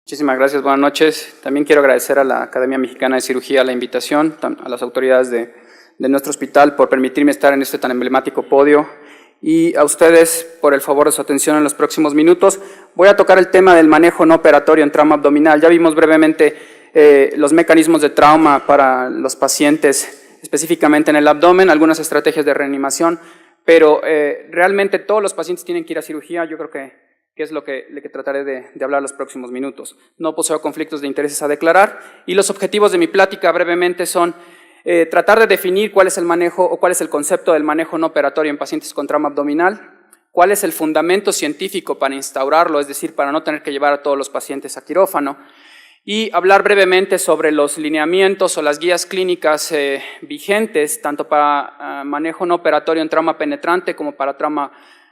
Muchísimas gracias, buenas noches. También quiero agradecer a la Academia Mexicana de Cirugía la invitación, a las autoridades de nuestro hospital por permitirme estar en este tan emblemático podio y a ustedes por el favor de su atención en los próximos minutos. Voy a tocar el tema del manejo no operatorio en trauma abdominal. Ya vimos brevemente los mecanismos de trauma para los pacientes, específicamente en el abdomen, algunas estrategias de reanimación, pero realmente todos los pacientes tienen que ir a cirugía. Yo creo que es lo que trataré de hablar los próximos minutos. No poseo conflictos de intereses a declarar y los objetivos de mi plática brevemente son tratar de definir cuál es el manejo o cuál es el concepto del manejo no operatorio en pacientes con trauma abdominal, cuál es el fundamento científico para instaurarlo, es decir, para no tener que llevar a todos los pacientes a quirófano, y hablar brevemente sobre los lineamientos o las guías clínicas vigentes, tanto para manejo no operatorio en trauma penetrante como para trauma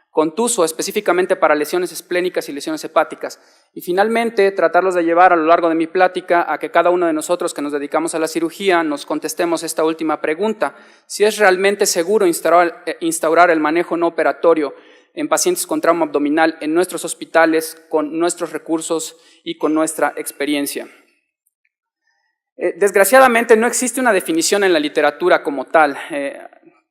contuso, específicamente para lesiones esplénicas y lesiones hepáticas. Y finalmente, tratarlos de llevar a lo largo de mi plática a que cada uno de nosotros que nos dedicamos a la cirugía nos contestemos esta última pregunta: si es realmente seguro instaurar el manejo no operatorio en pacientes con trauma abdominal en nuestros hospitales, con nuestros recursos y con nuestra experiencia. Desgraciadamente no existe una definición en la literatura como tal.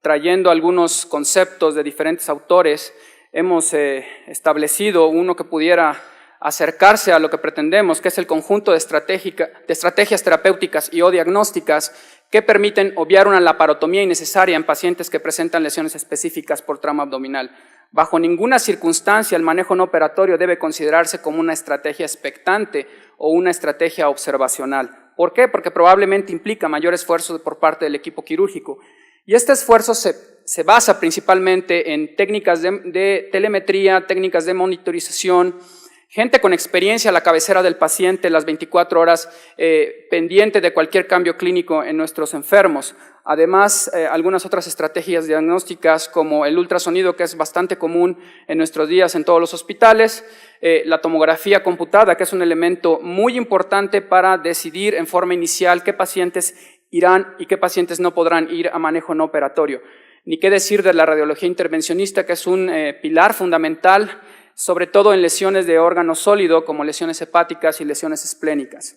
Trayendo algunos conceptos de diferentes autores, hemos establecido uno que pudiera acercarse a lo que pretendemos, que es el conjunto de estrategias terapéuticas y o diagnósticas que permiten obviar una laparotomía innecesaria en pacientes que presentan lesiones específicas por trauma abdominal. Bajo ninguna circunstancia el manejo no operatorio debe considerarse como una estrategia expectante o una estrategia observacional. ¿Por qué? Porque probablemente implica mayor esfuerzo por parte del equipo quirúrgico. Y este esfuerzo se basa principalmente en técnicas de telemetría, técnicas de monitorización, gente con experiencia a la cabecera del paciente las 24 horas pendiente de cualquier cambio clínico en nuestros enfermos. Además, algunas otras estrategias diagnósticas como el ultrasonido, que es bastante común en nuestros días en todos los hospitales, la tomografía computada, que es un elemento muy importante para decidir en forma inicial qué pacientes irán y qué pacientes no podrán ir a manejo no operatorio. Ni qué decir de la radiología intervencionista, que es un pilar fundamental, sobre todo en lesiones de órgano sólido como lesiones hepáticas y lesiones esplénicas.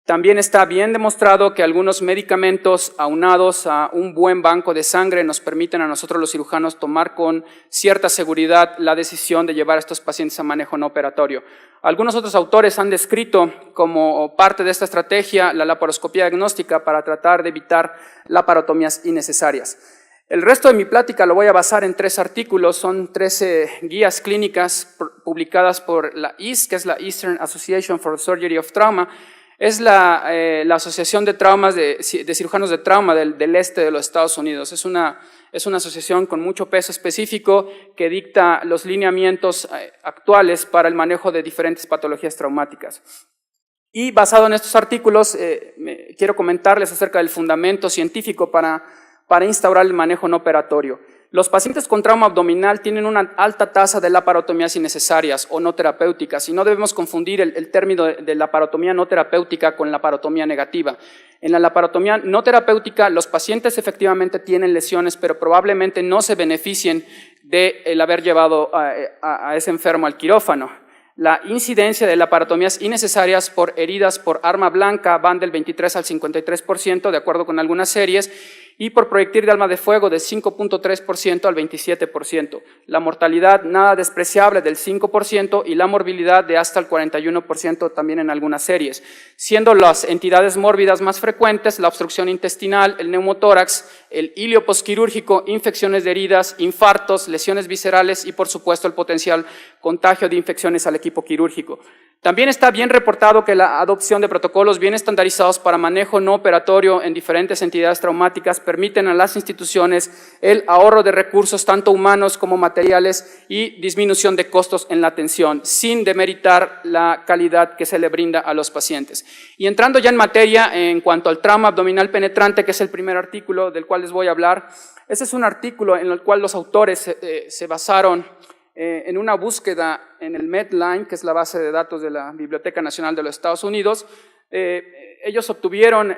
También está bien demostrado que algunos medicamentos aunados a un buen banco de sangre nos permiten a nosotros los cirujanos tomar con cierta seguridad la decisión de llevar a estos pacientes a manejo no operatorio. Algunos otros autores han descrito como parte de esta estrategia la laparoscopía diagnóstica para tratar de evitar laparotomías innecesarias. El resto de mi plática lo voy a basar en 3 artículos, son 13 guías clínicas publicadas por la EAST, que es la Eastern Association for Surgery of Trauma. Es la Asociación de Traumas de Cirujanos de Trauma del este de los Estados Unidos. Es una asociación con mucho peso específico que dicta los lineamientos actuales para el manejo de diferentes patologías traumáticas. Y basado en estos artículos, quiero comentarles acerca del fundamento científico para instaurar el manejo no operatorio. Los pacientes con trauma abdominal tienen una alta tasa de laparotomías innecesarias o no terapéuticas y no debemos confundir el término de laparotomía no terapéutica con laparotomía negativa. En la laparotomía no terapéutica los pacientes efectivamente tienen lesiones, pero probablemente no se beneficien de el haber llevado a ese enfermo al quirófano. La incidencia de laparotomías innecesarias por heridas por arma blanca van del 23 al 53%, de acuerdo con algunas series, y por proyectil de arma de fuego de 5.3% al 27%. La mortalidad nada despreciable del 5% y la morbilidad de hasta el 41% también en algunas series, siendo las entidades mórbidas más frecuentes la obstrucción intestinal, el neumotórax, el ilio posquirúrgico, infecciones de heridas, infartos, lesiones viscerales y por supuesto el potencial contagio de infecciones al equipo quirúrgico. También está bien reportado que la adopción de protocolos bien estandarizados para manejo no operatorio en diferentes entidades traumáticas permiten a las instituciones el ahorro de recursos tanto humanos como materiales y disminución de costos en la atención, sin demeritar la calidad que se le brinda a los pacientes. Y entrando ya en materia, en cuanto al trauma abdominal penetrante, que es el primer artículo del cual les voy a hablar, ese es un artículo en el cual los autores se basaron en una búsqueda en el Medline, que es la base de datos de la Biblioteca Nacional de los Estados Unidos. Ellos obtuvieron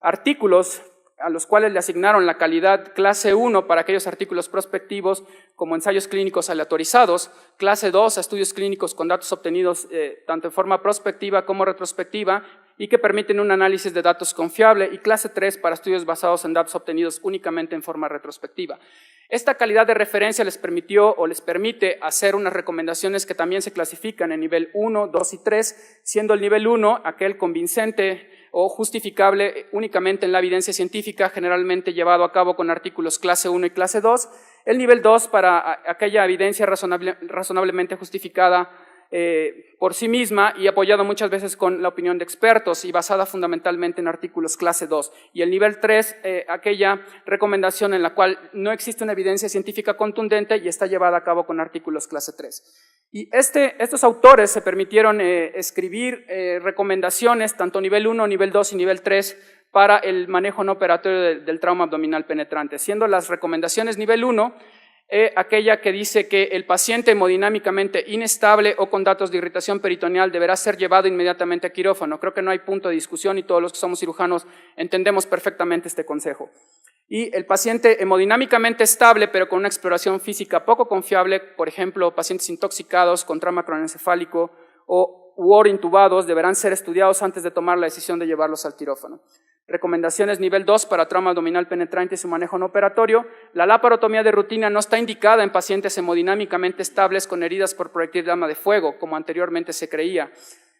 artículos a los cuales le asignaron la calidad clase 1 para aquellos artículos prospectivos como ensayos clínicos aleatorizados, clase 2 a estudios clínicos con datos obtenidos tanto en forma prospectiva como retrospectiva y que permiten un análisis de datos confiable, y clase 3 para estudios basados en datos obtenidos únicamente en forma retrospectiva. Esta calidad de referencia les permitió o les permite hacer unas recomendaciones que también se clasifican en nivel 1, 2 y 3, siendo el nivel 1 aquel convincente o justificable únicamente en la evidencia científica, generalmente llevado a cabo con artículos clase 1 y clase 2, el nivel 2 para aquella evidencia razonablemente justificada por sí misma y apoyado muchas veces con la opinión de expertos y basada fundamentalmente en artículos clase 2. Y el nivel 3, aquella recomendación en la cual no existe una evidencia científica contundente y está llevada a cabo con artículos clase 3. Y estos autores se permitieron escribir recomendaciones tanto nivel 1, nivel 2 y nivel 3 para el manejo no operatorio del trauma abdominal penetrante, siendo las recomendaciones nivel 1 aquella que dice que el paciente hemodinámicamente inestable o con datos de irritación peritoneal deberá ser llevado inmediatamente a quirófano. Creo que no hay punto de discusión y todos los que somos cirujanos entendemos perfectamente este consejo. Y el paciente hemodinámicamente estable pero con una exploración física poco confiable, por ejemplo, pacientes intoxicados con trauma craneoencefálico u intubados, deberán ser estudiados antes de tomar la decisión de llevarlos al quirófano. Recomendaciones nivel 2 para trauma abdominal penetrante y su manejo no operatorio. La laparotomía de rutina no está indicada en pacientes hemodinámicamente estables con heridas por proyectil de arma de fuego, como anteriormente se creía,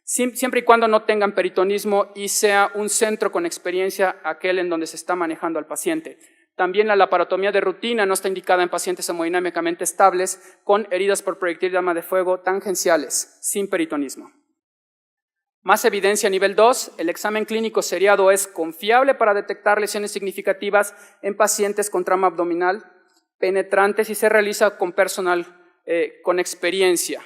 siempre y cuando no tengan peritonismo y sea un centro con experiencia aquel en donde se está manejando al paciente. También la laparotomía de rutina no está indicada en pacientes hemodinámicamente estables con heridas por proyectil de arma de fuego tangenciales, sin peritonismo. Más evidencia nivel 2, el examen clínico seriado es confiable para detectar lesiones significativas en pacientes con trauma abdominal penetrante si se realiza con personal con experiencia.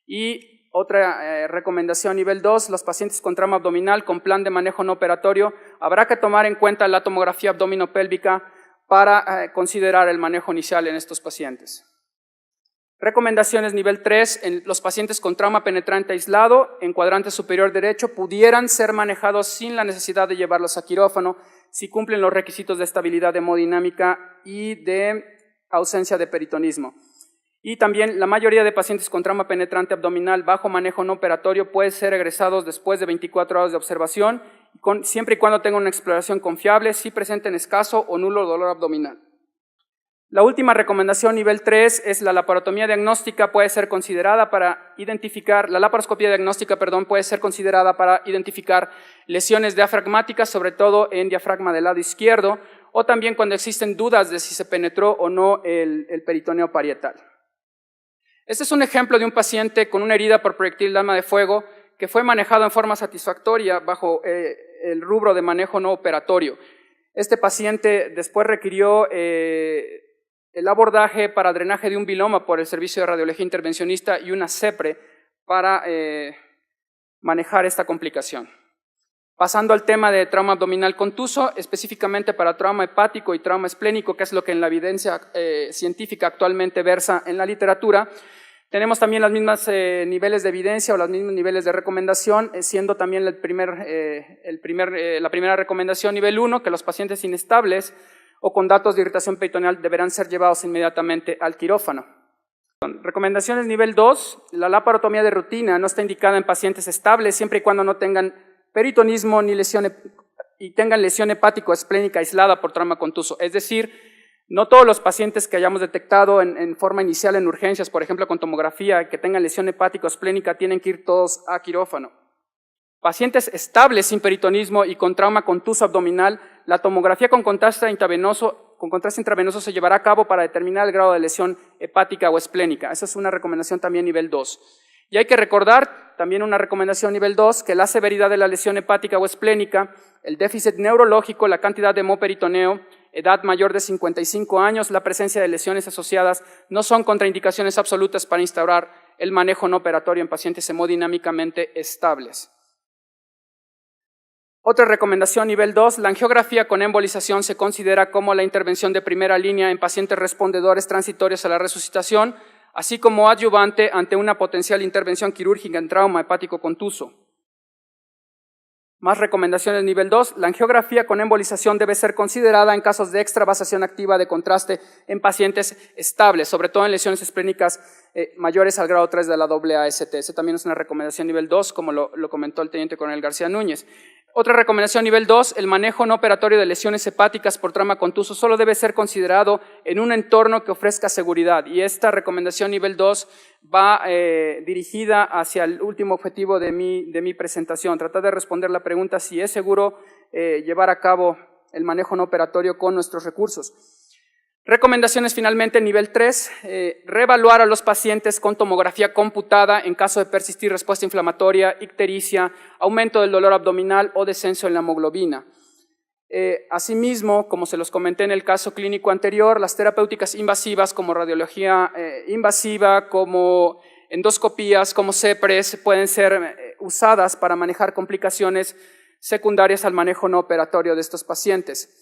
Y otra recomendación nivel 2, los pacientes con trauma abdominal con plan de manejo no operatorio, habrá que tomar en cuenta la tomografía abdominopélvica para considerar el manejo inicial en estos pacientes. Recomendaciones nivel 3, en los pacientes con trauma penetrante aislado en cuadrante superior derecho pudieran ser manejados sin la necesidad de llevarlos a quirófano si cumplen los requisitos de estabilidad hemodinámica y de ausencia de peritonismo. Y también la mayoría de pacientes con trauma penetrante abdominal bajo manejo no operatorio pueden ser egresados después de 24 horas de observación, siempre y cuando tengan una exploración confiable, si presenten escaso o nulo dolor abdominal. La última recomendación, nivel 3, es la laparotomía diagnóstica puede ser considerada para identificar, la laparoscopía diagnóstica, puede ser considerada para identificar lesiones diafragmáticas, sobre todo en diafragma del lado izquierdo, o también cuando existen dudas de si se penetró o no el peritoneo parietal. Este es un ejemplo de un paciente con una herida por proyectil de arma de fuego que fue manejado en forma satisfactoria bajo el rubro de manejo no operatorio. Este paciente después requirió el abordaje para drenaje de un biloma por el servicio de radiología intervencionista y una CEPRE para manejar esta complicación. Pasando al tema de trauma abdominal contuso, específicamente para trauma hepático y trauma esplénico, que es lo que en la evidencia científica actualmente versa en la literatura, tenemos también los mismos niveles de evidencia o los mismos niveles de recomendación, siendo también la primera recomendación nivel 1, que los pacientes inestables o con datos de irritación peritoneal deberán ser llevados inmediatamente al quirófano. Recomendaciones nivel 2, la laparotomía de rutina no está indicada en pacientes estables siempre y cuando no tengan peritonismo ni y tengan lesión hepático-esplénica aislada por trauma contuso. Es decir, no todos los pacientes que hayamos detectado en forma inicial en urgencias, por ejemplo con tomografía, que tengan lesión hepático-esplénica, tienen que ir todos a quirófano. Pacientes estables sin peritonismo y con trauma contuso abdominal, la tomografía con contraste intravenoso se llevará a cabo para determinar el grado de lesión hepática o esplénica. Esa es una recomendación también nivel 2. Y hay que recordar, también una recomendación nivel 2, que la severidad de la lesión hepática o esplénica, el déficit neurológico, la cantidad de hemoperitoneo, edad mayor de 55 años, la presencia de lesiones asociadas, no son contraindicaciones absolutas para instaurar el manejo no operatorio en pacientes hemodinámicamente estables. Otra recomendación nivel 2, la angiografía con embolización se considera como la intervención de primera línea en pacientes respondedores transitorios a la resucitación, así como adyuvante ante una potencial intervención quirúrgica en trauma hepático contuso. Más recomendaciones nivel 2. La angiografía con embolización debe ser considerada en casos de extravasación activa de contraste en pacientes estables, sobre todo en lesiones esplénicas mayores al grado 3 de la AAST. Esa también es una recomendación nivel 2, como lo comentó el teniente coronel García Núñez. Otra recomendación nivel 2, el manejo no operatorio de lesiones hepáticas por trauma contuso solo debe ser considerado en un entorno que ofrezca seguridad, y esta recomendación nivel 2 va dirigida hacia el último objetivo de mi presentación, tratar de responder la pregunta si es seguro llevar a cabo el manejo no operatorio con nuestros recursos. Recomendaciones finalmente, nivel 3, reevaluar a los pacientes con tomografía computada en caso de persistir respuesta inflamatoria, ictericia, aumento del dolor abdominal o descenso en la hemoglobina. Asimismo, como se los comenté en el caso clínico anterior, las terapéuticas invasivas como radiología invasiva, como endoscopías, como CEPRES, pueden ser usadas para manejar complicaciones secundarias al manejo no operatorio de estos pacientes.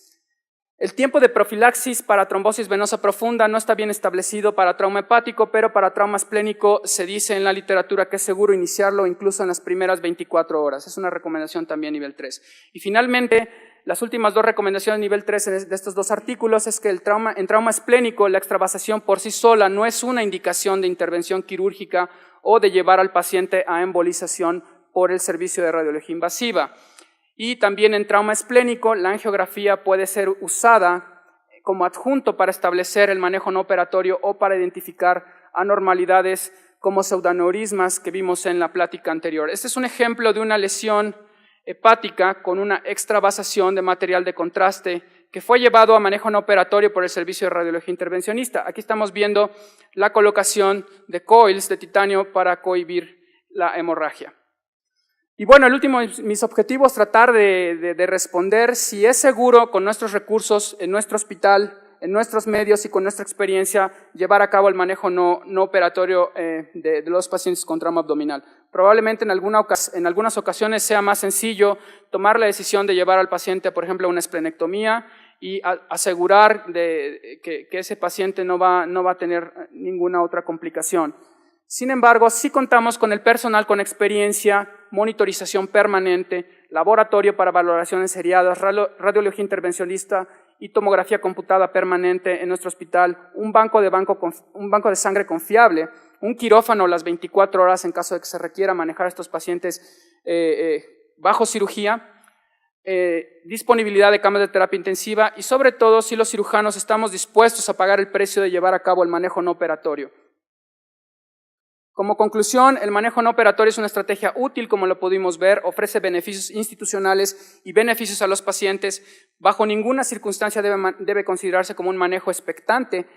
El tiempo de profilaxis para trombosis venosa profunda no está bien establecido para trauma hepático, pero para trauma esplénico se dice en la literatura que es seguro iniciarlo incluso en las primeras 24 horas. Es una recomendación también nivel 3. Y finalmente, las últimas dos recomendaciones nivel 3 de estos dos artículos es que en trauma esplénico la extravasación por sí sola no es una indicación de intervención quirúrgica o de llevar al paciente a embolización por el servicio de radiología invasiva. Y también en trauma esplénico, la angiografía puede ser usada como adjunto para establecer el manejo no operatorio o para identificar anormalidades como pseudoaneurismas que vimos en la plática anterior. Este es un ejemplo de una lesión hepática con una extravasación de material de contraste que fue llevado a manejo no operatorio por el servicio de radiología intervencionista. Aquí estamos viendo la colocación de coils de titanio para cohibir la hemorragia. Y bueno, el último de mis objetivos, tratar de responder si es seguro con nuestros recursos, en nuestro hospital, en nuestros medios y con nuestra experiencia, llevar a cabo el manejo no operatorio de los pacientes con trauma abdominal. Probablemente en algunas ocasiones sea más sencillo tomar la decisión de llevar al paciente, por ejemplo, a una esplenectomía y asegurar que ese paciente no va a tener ninguna otra complicación. Sin embargo, sí contamos con el personal con experiencia, monitorización permanente, laboratorio para valoraciones seriadas, radiología intervencionista y tomografía computada permanente en nuestro hospital, un banco de sangre confiable, un quirófano las 24 horas en caso de que se requiera manejar a estos pacientes bajo cirugía, disponibilidad de camas de terapia intensiva y sobre todo si los cirujanos estamos dispuestos a pagar el precio de llevar a cabo el manejo no operatorio. Como conclusión, el manejo no operatorio es una estrategia útil, como lo pudimos ver, ofrece beneficios institucionales y beneficios a los pacientes. Bajo ninguna circunstancia debe considerarse como un manejo expectante,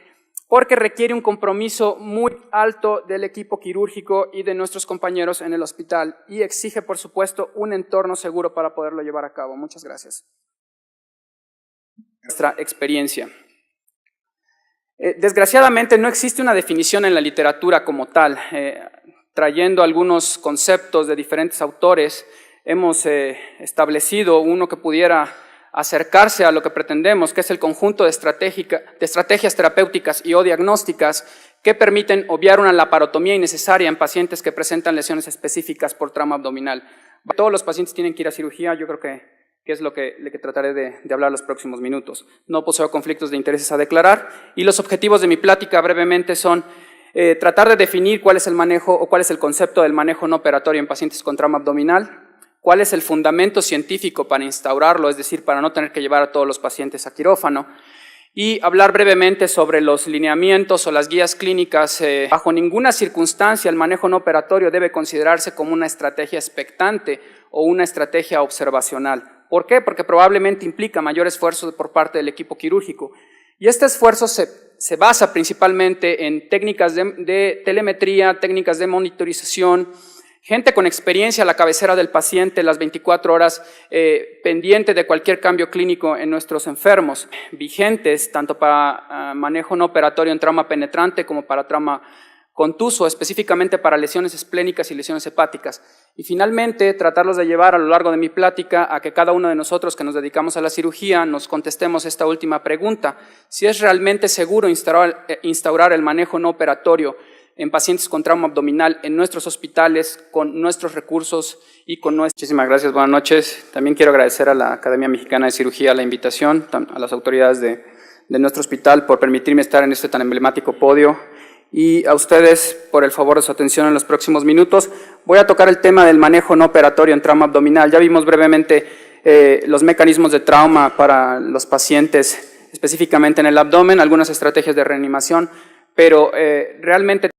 porque requiere un compromiso muy alto del equipo quirúrgico y de nuestros compañeros en el hospital y exige, por supuesto, un entorno seguro para poderlo llevar a cabo. Muchas gracias. Nuestra experiencia. Desgraciadamente no existe una definición en la literatura como tal. Trayendo algunos conceptos de diferentes autores, hemos establecido uno que pudiera acercarse a lo que pretendemos, que es el conjunto de estrategias terapéuticas y o diagnósticas que permiten obviar una laparotomía innecesaria en pacientes que presentan lesiones específicas por trauma abdominal. Todos los pacientes tienen que ir a cirugía, yo creo que es lo que trataré de hablar los próximos minutos. No poseo conflictos de intereses a declarar y los objetivos de mi plática brevemente son tratar de definir cuál es el manejo o cuál es el concepto del manejo no operatorio en pacientes con trauma abdominal, cuál es el fundamento científico para instaurarlo, es decir, para no tener que llevar a todos los pacientes a quirófano, y hablar brevemente sobre los lineamientos o las guías clínicas. Bajo ninguna circunstancia el manejo no operatorio debe considerarse como una estrategia expectante o una estrategia observacional. ¿Por qué? Porque probablemente implica mayor esfuerzo por parte del equipo quirúrgico. Y este esfuerzo se basa principalmente en técnicas de telemetría, técnicas de monitorización, gente con experiencia a la cabecera del paciente las 24 horas pendiente de cualquier cambio clínico en nuestros enfermos, vigentes tanto para manejo no operatorio en trauma penetrante como para trauma contuso, específicamente para lesiones esplénicas y lesiones hepáticas. Y finalmente, tratarlos de llevar a lo largo de mi plática a que cada uno de nosotros que nos dedicamos a la cirugía nos contestemos esta última pregunta: si es realmente seguro instaurar el manejo no operatorio en pacientes con trauma abdominal en nuestros hospitales, con nuestros recursos y con nuestros... Muchísimas gracias, buenas noches. También quiero agradecer a la Academia Mexicana de Cirugía la invitación, a las autoridades de nuestro hospital por permitirme estar en este tan emblemático podio y a ustedes por el favor de su atención en los próximos minutos. Voy a tocar el tema del manejo no operatorio en trauma abdominal. Ya vimos brevemente los mecanismos de trauma para los pacientes, específicamente en el abdomen, algunas estrategias de reanimación, pero realmente